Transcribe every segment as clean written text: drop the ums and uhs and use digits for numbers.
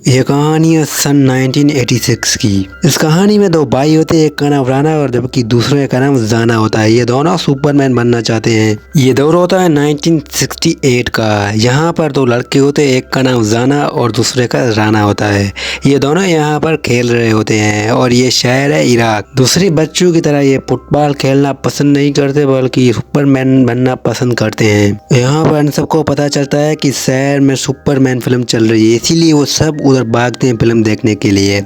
ये कहानी है सन 1986 की। इस कहानी में दो भाई होते हैं, एक का नाम राना और जबकि दूसरे का नाम जाना होता है। ये दोनों सुपरमैन बनना चाहते हैं। ये दौर होता है 1968 का। यहाँ पर दो लड़के होते हैं, एक का नाम जाना और दूसरे का राना होता है। ये दोनों यहाँ पर खेल रहे होते हैं और ये शहर है इराक। दूसरे बच्चों की तरह ये फुटबॉल खेलना पसंद नहीं करते बल्कि सुपरमैन बनना पसंद करते हैं। यहाँ पर इन सबको पता चलता है कि शहर में सुपरमैन फिल्म चल रही है, इसीलिए वो सब उधर भागते हैं फिल्म देखने के लिए।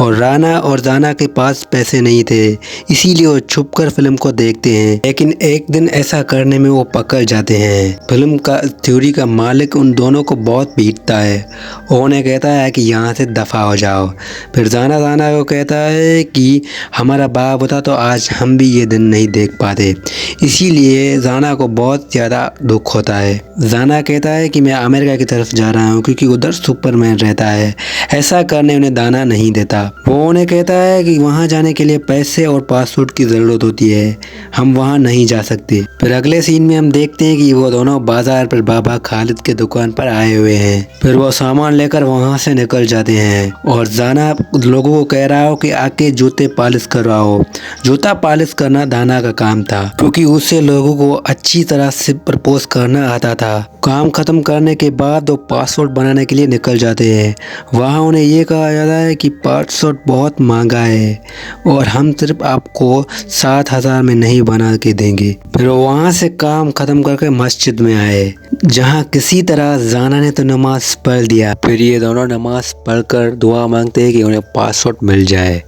और राना और जाना के पास पैसे नहीं थे, इसीलिए वो छुपकर फिल्म को देखते हैं। लेकिन एक दिन ऐसा करने में वो पकड़ जाते हैं। फिल्म का थ्योरी का मालिक उन दोनों को बहुत पीटता है और उन्हें कहता है कि यहाँ से दफा हो जाओ। फिर जाना को कहता है कि हमारा बाप होता तो आज हम भी ये दिन नहीं देख पाते। इसीलिए जाना को बहुत ज़्यादा दुख होता है। जाना कहता है कि मैं अमेरिका की तरफ जा रहा हूँ क्योंकि उधर सुपरमैन रहता है। ऐसा करने उन्हें दाना नहीं देता। वो उन्हें कहता है कि वहाँ जाने के लिए पैसे और पासपोर्ट की ज़रूरत होती है, हम वहाँ नहीं जा सकते। फिर अगले सीन में हम देखते हैं कि वो दोनों बाजार पर बाबा खालिद के दुकान पर आए हुए हैं। फिर वो सामान लेकर वहाँ से निकल जाते हैं और जाना लोगों को कह रहा हो कि आके जूते पॉलिश करवाओ। जूता पॉलिश करना दाना का काम था क्योंकि उससे लोगों को अच्छी तरह से प्रपोज करना आता था। काम खत्म करने के बाद वो पासपोर्ट बनाने के लिए निकल जाते हैं। वहाँ उन्हें ये कहा जाता है कि पासपोर्ट बहुत महंगा है और हम सिर्फ आपको 7,000 में नहीं बना के देंगे। फिर वो वहाँ से काम खत्म करके मस्जिद में आए, जहाँ किसी तरह जाना ने तो नमाज पढ़ दिया। फिर ये दोनों नमाज पढ़कर दुआ मांगते हैं कि उन्हें पासपोर्ट मिल जाए।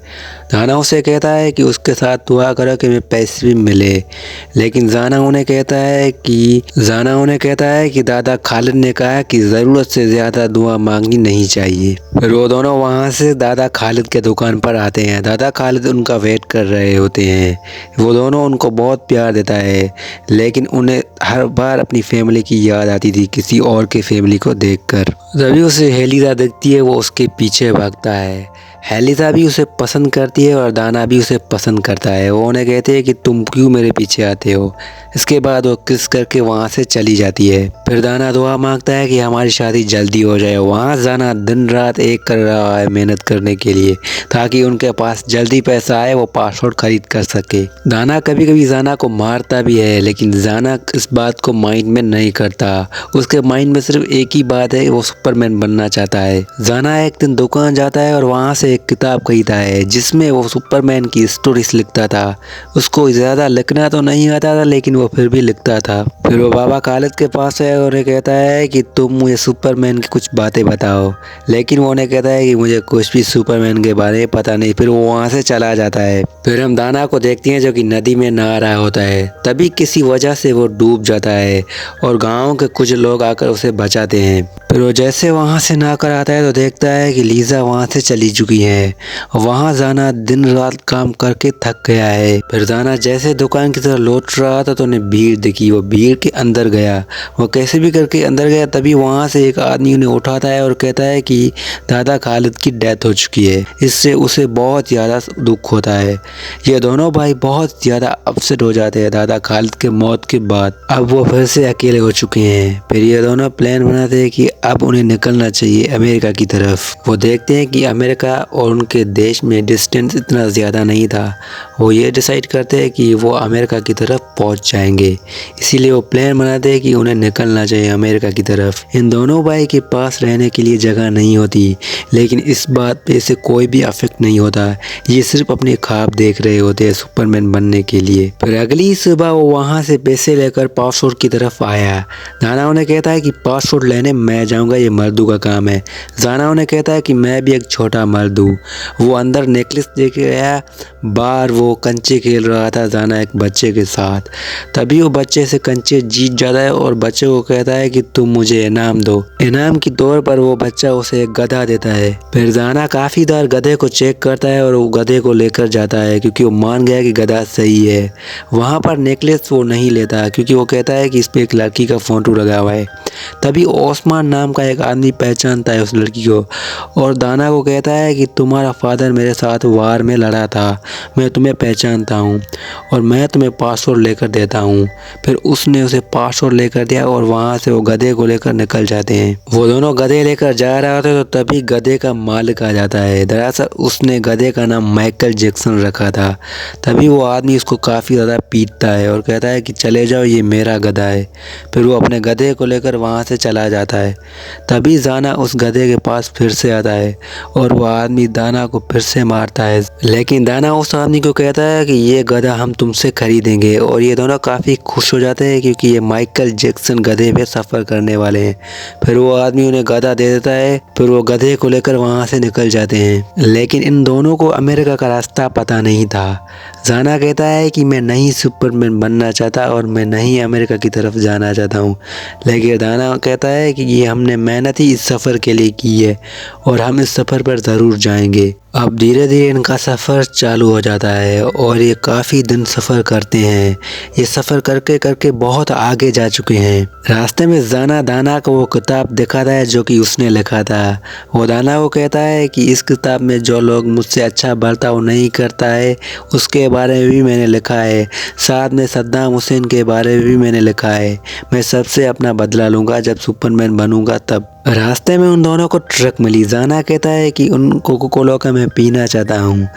जाना उसे कहता है कि उसके साथ दुआ करो कि हमें पैसे भी मिले, लेकिन जाना उन्हें कहता है कि दादा खालिद ने कहा कि ज़रूरत से ज़्यादा दुआ मांगनी नहीं चाहिए। फिर वो दोनों वहाँ से दादा खालिद के दुकान पर आते हैं। दादा खालिद उनका वेट कर रहे होते हैं। वो दोनों उनको बहुत प्यार देता है, लेकिन उन्हें हर बार अपनी फैमिली की याद आती थी किसी और के फैमिली को देखकर। जब उसे हेलिजा दिखती है वो उसके पीछे भागता है। हेलिजा भी उसे पसंद करती है और दाना भी उसे पसंद करता है। वो उन्हें कहते हैं कि तुम क्यों मेरे पीछे आते हो। इसके बाद वो किस करके वहाँ से चली जाती है। फिर दाना दुआ मांगता है कि हमारी शादी जल्दी हो जाए। वहाँ जाना दिन रात एक कर रहा है मेहनत करने के लिए ताकि उनके पास जल्दी पैसा आए, वो पासपोर्ट खरीद कर सके। दाना कभी कभी जाना को मारता भी है, लेकिन जाना इस बात को माइंड में नहीं करता। उसके माइंड में सिर्फ एक ही बात है, वो सुपरमैन बनना चाहता है। जाना एक दिन दुकान जाता है और वहाँ से एक किताब खरीदता है जिसमें वो सुपरमैन की स्टोरीज लिखता था। उसको ज़्यादा लिखना तो नहीं आता था, लेकिन वो फिर भी लिखता था। फिर वो बाबा खालिद के पास है और कहता है कि तुम मुझे सुपरमैन की कुछ बातें बताओ, लेकिन वो उन्हें कहता है कि मुझे कुछ भी सुपरमैन के बारे में पता नहीं। फिर वो वहाँ से चला जाता है। फिर हम दाना को देखते हैं जो कि नदी में नहा रहा होता है। तभी किसी वजह से वो डूब जाता है और गाँव के कुछ लोग आकर उसे बचाते हैं। फिर वो जैसे वहाँ से नहा कर आता है तो देखता है कि लीजा वहाँ से चली चुकी है। वहाँ जाना दिन रात काम करके थक गया है। फिर जाना जैसे दुकान की तरफ लौट रहा था तो उन्हें भीड़ दिखी। वो भीड़ के अंदर गया। वो कैसे भी करके अंदर गया, तभी वहाँ से एक आदमी उन्हें उठाता है और कहता है कि दादा खालिद की डेथ हो चुकी है। इससे उसे बहुत ज़्यादा दुख होता है। ये दोनों भाई बहुत ज़्यादा अपसेट हो जाते हैं दादा खालिद के मौत के बाद। अब वो फिर से अकेले हो चुके हैं। फिर ये दोनों प्लान बनाते हैं कि अब उन्हें निकलना चाहिए अमेरिका की तरफ। वो देखते हैं कि अमेरिका और उनके देश में डिस्टेंस इतना ज़्यादा नहीं था। वो ये डिसाइड करते हैं कि वो अमेरिका की तरफ पहुंच जाएंगे। इसीलिए वो प्लान बनाते हैं कि उन्हें निकलना चाहिए अमेरिका की तरफ। इन दोनों भाई के पास रहने के लिए जगह नहीं होती, लेकिन इस बात पे से कोई भी अफेक्ट नहीं होता। ये सिर्फ अपने ख्वाब देख रहे होते हैं सुपरमैन बनने के लिए। फिर अगली सुबह वो वहाँ से पैसे लेकर पासपोर्ट की तरफ आया। दाना उन्हें कहता है कि पासपोर्ट लेने मैं जाऊँगा, ये मर्दों का काम है। जाना उन्हें कहता है कि मैं भी एक छोटा मर्द हूँ। वो अंदर नेकलेस देख गया। बाहर वो कंचे खेल रहा था जाना एक बच्चे के साथ। तभी वो बच्चे से कंचे जीत जाता है और बच्चे को कहता है कि तुम मुझे इनाम दो। इनाम के तौर पर वो बच्चा उसे एक गधा देता है। फिर जाना काफ़ी देर गधे को चेक करता है और वो गधे को लेकर जाता है क्योंकि वो मान गया कि गधा सही है। वहाँ पर नेकलेस वो नहीं लेता क्योंकि वो कहता है कि इस पर एक लड़की का फोटो लगा हुआ है। तभी ओस्मान नाम का एक आदमी पहचानता है उस लड़की को और दाना को कहता है कि तुम्हारा फादर मेरे साथ वार में लड़ा था, मैं तुम्हें पहचानता हूँ और मैं तुम्हें पासवर्ड लेकर देता हूँ। फिर उसने उसे पासवर्ड लेकर दिया और वहाँ से वो गधे को लेकर निकल जाते हैं। वो दोनों गधे लेकर जा रहे होते तो तभी गधे का मालिक आ जाता है। दरअसल उसने गधे का नाम माइकल जैक्सन रखा था। तभी वो आदमी उसको काफ़ी ज़्यादा पीटता है और कहता है कि चले जाओ, ये मेरा गधा है। फिर वो अपने गधे को लेकर वहाँ से चला जाता है। तभी जाना उस गधे के पास फिर से आता है और वो आदमी दाना को फिर से मारता है। लेकिन दाना उस आदमी को कहता है कि ये गधा हम तुमसे खरीदेंगे और ये दोनों काफ़ी खुश हो जाते हैं क्योंकि ये माइकल जैक्सन गधे पे सफ़र करने वाले हैं। फिर वो आदमी उन्हें गधा दे देता है। फिर वो गधे को लेकर वहाँ से निकल जाते हैं। लेकिन इन दोनों को अमेरिका का रास्ता पता नहीं था। जाना कहता है कि मैं नहीं सुपरमैन बनना चाहता और मैं नहीं अमेरिका की तरफ जाना चाहता हूँ। लेकिन दाना कहता है कि ये हमने मेहनत ही इस सफ़र के लिए की है और हम इस सफ़र पर ज़रूर जाएंगे। अब धीरे धीरे इनका सफ़र चालू हो जाता है और ये काफ़ी दिन सफ़र करते हैं। ये सफ़र करके करके बहुत आगे जा चुके हैं। रास्ते में जाना दाना को वो किताब दिखाता है जो कि उसने लिखा था। वो दाना को कहता है कि इस किताब में जो लोग मुझसे अच्छा बर्ताव नहीं करता है उसके बारे में भी मैंने लिखा है। साथ में सद्दाम हुसैन के बारे में भी मैंने लिखा है। मैं सबसे अपना बदला लूँगा जब सुपरमैन बनूँगा तब। रास्ते में उन दोनों को ट्रक मिली। जाना कहता है कि उन कोको कोला का मैं पीना चाहता हूँ।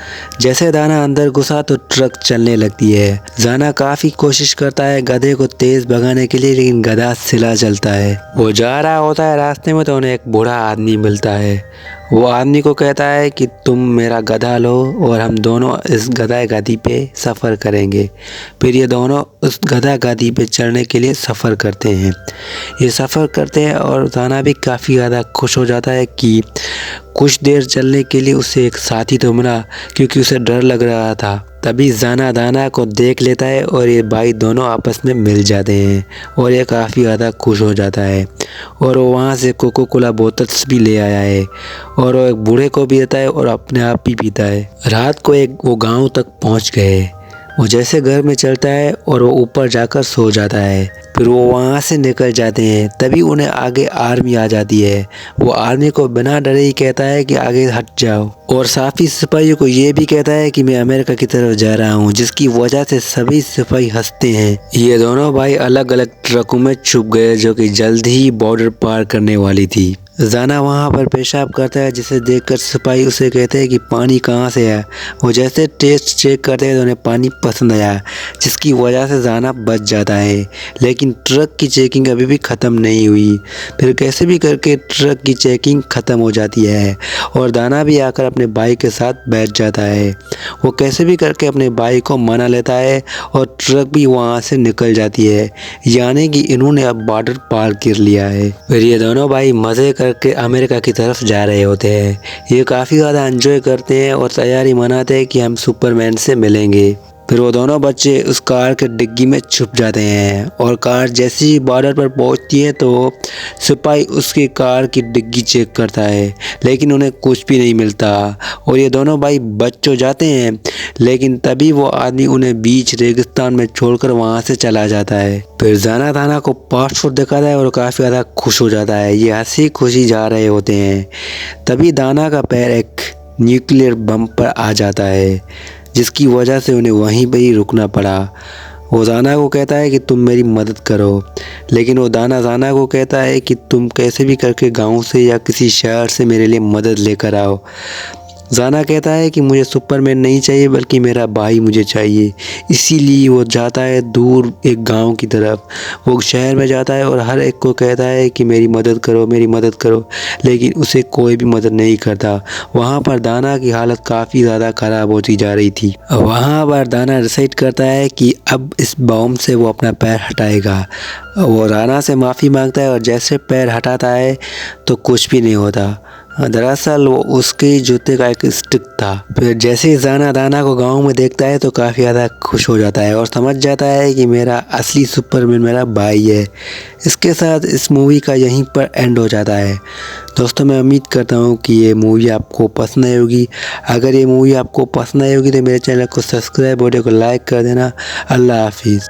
जैसे दाना अंदर घुसा तो ट्रक चलने लगती है। जाना काफ़ी कोशिश करता है गधे को तेज़ भगाने के लिए, लेकिन गधा सिला चलता है। वो जा रहा होता है रास्ते में तो उन्हें एक बूढ़ा आदमी मिलता है। वो आदमी को कहता है कि तुम मेरा गधा लो और हम दोनों इस गधा गाड़ी पे सफ़र करेंगे। फिर ये दोनों उस गधा गाड़ी पे चढ़ने के लिए सफ़र करते हैं। ये सफ़र करते हैं और दाना भी काफ़ी ज़्यादा खुश हो जाता है कि कुछ देर चलने के लिए उसे एक साथी तो मिला क्योंकि उसे डर लग रहा था। तभी जाना दाना को देख लेता है और ये भाई दोनों आपस में मिल जाते हैं और ये काफ़ी ज़्यादा खुश हो जाता है और वो वहाँ से कोको कोला बोतल्स भी ले आया है और वो एक बूढ़े को भी देता है और अपने आप भी पीता है। रात को वो गांव तक पहुँच गए। वो जैसे घर में चलता है और वो ऊपर जाकर सो जाता है। फिर वो वहाँ से निकल जाते हैं। तभी उन्हें आगे आर्मी आ जाती है। वो आर्मी को बिना डरे ही कहता है कि आगे हट जाओ और साफी सिपाहियों को ये भी कहता है कि मैं अमेरिका की तरफ जा रहा हूँ, जिसकी वजह से सभी सिपाही हंसते हैं। ये दोनों भाई अलग अलग ट्रकों में छुप गए जो कि जल्द ही बॉर्डर पार करने वाली थी। जाना वहाँ पर पेशाब करता है जिसे देखकर सिपाही उसे कहते हैं कि पानी कहाँ से है। वो जैसे टेस्ट चेक करते हैं तो उन्हें पानी पसंद आया, जिसकी वजह से जाना बच जाता है। लेकिन ट्रक की चेकिंग अभी भी ख़त्म नहीं हुई। फिर कैसे भी करके ट्रक की चेकिंग ख़त्म हो जाती है और दाना भी आकर अपने भाई के साथ बैठ जाता है। वो कैसे भी करके अपने भाई को मना लेता है और ट्रक भी वहाँ से निकल जाती है, यानी कि इन्होंने अब बॉर्डर पार कर लिया है। फिर ये दोनों भाई मज़े करके अमेरिका की तरफ जा रहे होते हैं। ये काफ़ी ज़्यादा एंजॉय करते हैं और तैयारी मनाते हैं कि हम सुपरमैन से मिलेंगे। फिर वो दोनों बच्चे उस कार के डिग्गी में छुप जाते हैं और कार जैसे ही बॉर्डर पर पहुंचती है तो सिपाही उसकी कार की डिग्गी चेक करता है, लेकिन उन्हें कुछ भी नहीं मिलता और ये दोनों भाई बच तो जाते हैं। लेकिन तभी वो आदमी उन्हें बीच रेगिस्तान में छोड़कर वहाँ से चला जाता है। फिर जाना दाना को पासपोर्ट दिखाता है और काफ़ी ज़्यादा खुश हो जाता है। ये हंसी खुशी जा रहे होते हैं। तभी दाना का पैर एक न्यूक्लियर बम पर आ जाता है, जिसकी वजह से उन्हें वहीं पर ही रुकना पड़ा। वो दाना को कहता है कि तुम मेरी मदद करो, लेकिन वो दाना को कहता है कि तुम कैसे भी करके गांव से या किसी शहर से मेरे लिए मदद लेकर आओ। जाना कहता है कि मुझे सुपरमैन नहीं चाहिए बल्कि मेरा भाई मुझे चाहिए। इसीलिए वो जाता है दूर एक गांव की तरफ। वो शहर में जाता है और हर एक को कहता है कि मेरी मदद करो, मेरी मदद करो, लेकिन उसे कोई भी मदद नहीं करता। वहाँ पर दाना की हालत काफ़ी ज़्यादा ख़राब होती जा रही थी। वहाँ पर दाना डिसाइड करता है कि अब इस बॉम्ब से वो अपना पैर हटाएगा। वो दाना से माफ़ी मांगता है और जैसे पैर हटाता है तो कुछ भी नहीं होता। दरअसल वो उसके जूते का एक स्टिक था। फिर जैसे ही जाना दाना को गांव में देखता है तो काफ़ी ज़्यादा खुश हो जाता है और समझ जाता है कि मेरा असली सुपरमैन मेरा भाई है। इसके साथ इस मूवी का यहीं पर एंड हो जाता है। दोस्तों, मैं उम्मीद करता हूँ कि ये मूवी आपको पसंद आई होगी। अगर ये मूवी आपको पसंद आई होगी तो मेरे चैनल को सब्सक्राइब, वीडियो को लाइक कर देना। अल्लाह हाफिज़।